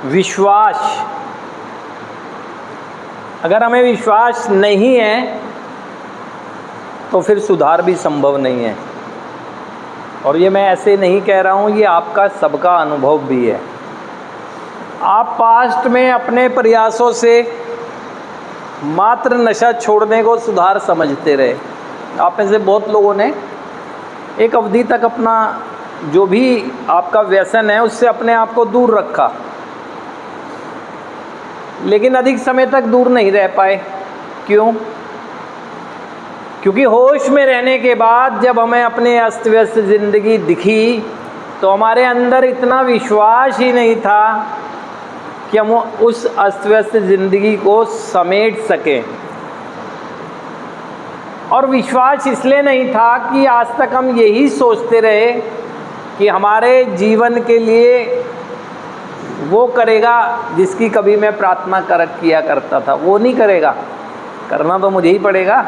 विश्वास, अगर हमें विश्वास नहीं है तो फिर सुधार भी संभव नहीं है। और ये मैं ऐसे नहीं कह रहा हूँ, ये आपका सबका अनुभव भी है। आप पास्ट में अपने प्रयासों से मात्र नशा छोड़ने को सुधार समझते रहे। आप में से बहुत लोगों ने एक अवधि तक अपना जो भी आपका व्यसन है उससे अपने आप को दूर रखा, लेकिन अधिक समय तक दूर नहीं रह पाए। क्यों? क्योंकि होश में रहने के बाद जब हमें अपने अस्त व्यस्त ज़िंदगी दिखी तो हमारे अंदर इतना विश्वास ही नहीं था कि हम उस अस्त व्यस्त ज़िंदगी को समेट सकें। और विश्वास इसलिए नहीं था कि आज तक हम यही सोचते रहे कि हमारे जीवन के लिए वो करेगा जिसकी कभी मैं प्रार्थना किया करता था, वो नहीं करेगा, करना तो मुझे ही पड़ेगा।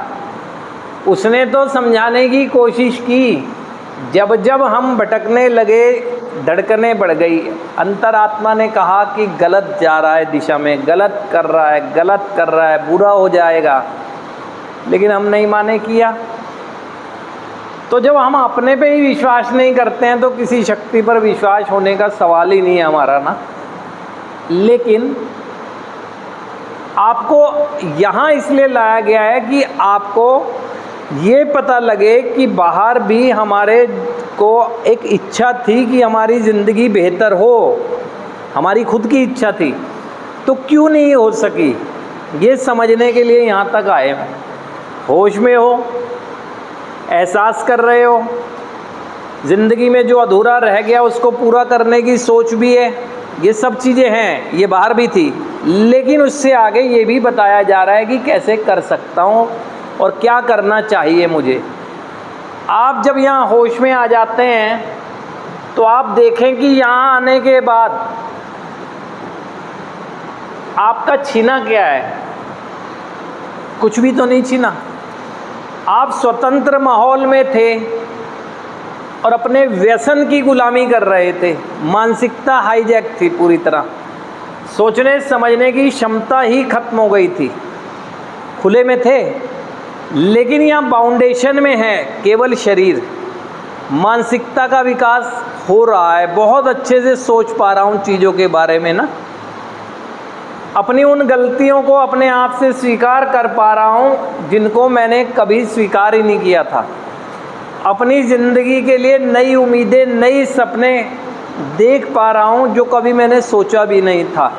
उसने तो समझाने की कोशिश की। जब जब हम भटकने लगे, धड़कने बढ़ गई। अंतरात्मा ने कहा कि गलत जा रहा है दिशा में, गलत कर रहा है, बुरा हो जाएगा, लेकिन हम नहीं माने, किया। तो जब हम अपने पे ही विश्वास नहीं करते हैं तो किसी शक्ति पर विश्वास होने का सवाल ही नहीं है हमारा ना। लेकिन आपको यहाँ इसलिए लाया गया है कि आपको ये पता लगे कि बाहर भी हमारे को एक इच्छा थी कि हमारी ज़िंदगी बेहतर हो, हमारी खुद की इच्छा थी, तो क्यों नहीं हो सकी, ये समझने के लिए यहाँ तक आए हैं। होश में हो, एहसास कर रहे हो, ज़िंदगी में जो अधूरा रह गया उसको पूरा करने की सोच भी है, ये सब चीज़ें हैं, ये बाहर भी थी। लेकिन उससे आगे ये भी बताया जा रहा है कि कैसे कर सकता हूँ और क्या करना चाहिए मुझे। आप जब यहाँ होश में आ जाते हैं तो आप देखें कि यहाँ आने के बाद आपका छीना क्या है? कुछ भी तो नहीं छीना। आप स्वतंत्र माहौल में थे और अपने व्यसन की गुलामी कर रहे थे। मानसिकता हाईजैक थी पूरी तरह, सोचने समझने की क्षमता ही खत्म हो गई थी। खुले में थे, लेकिन यहाँ बाउंडेशन में है केवल शरीर। मानसिकता का विकास हो रहा है, बहुत अच्छे से सोच पा रहा हूँ चीज़ों के बारे में ना, अपनी उन गलतियों को अपने आप से स्वीकार कर पा रहा हूँ जिनको मैंने कभी स्वीकार ही नहीं किया था। अपनी ज़िंदगी के लिए नई उम्मीदें, नई सपने देख पा रहा हूँ जो कभी मैंने सोचा भी नहीं था।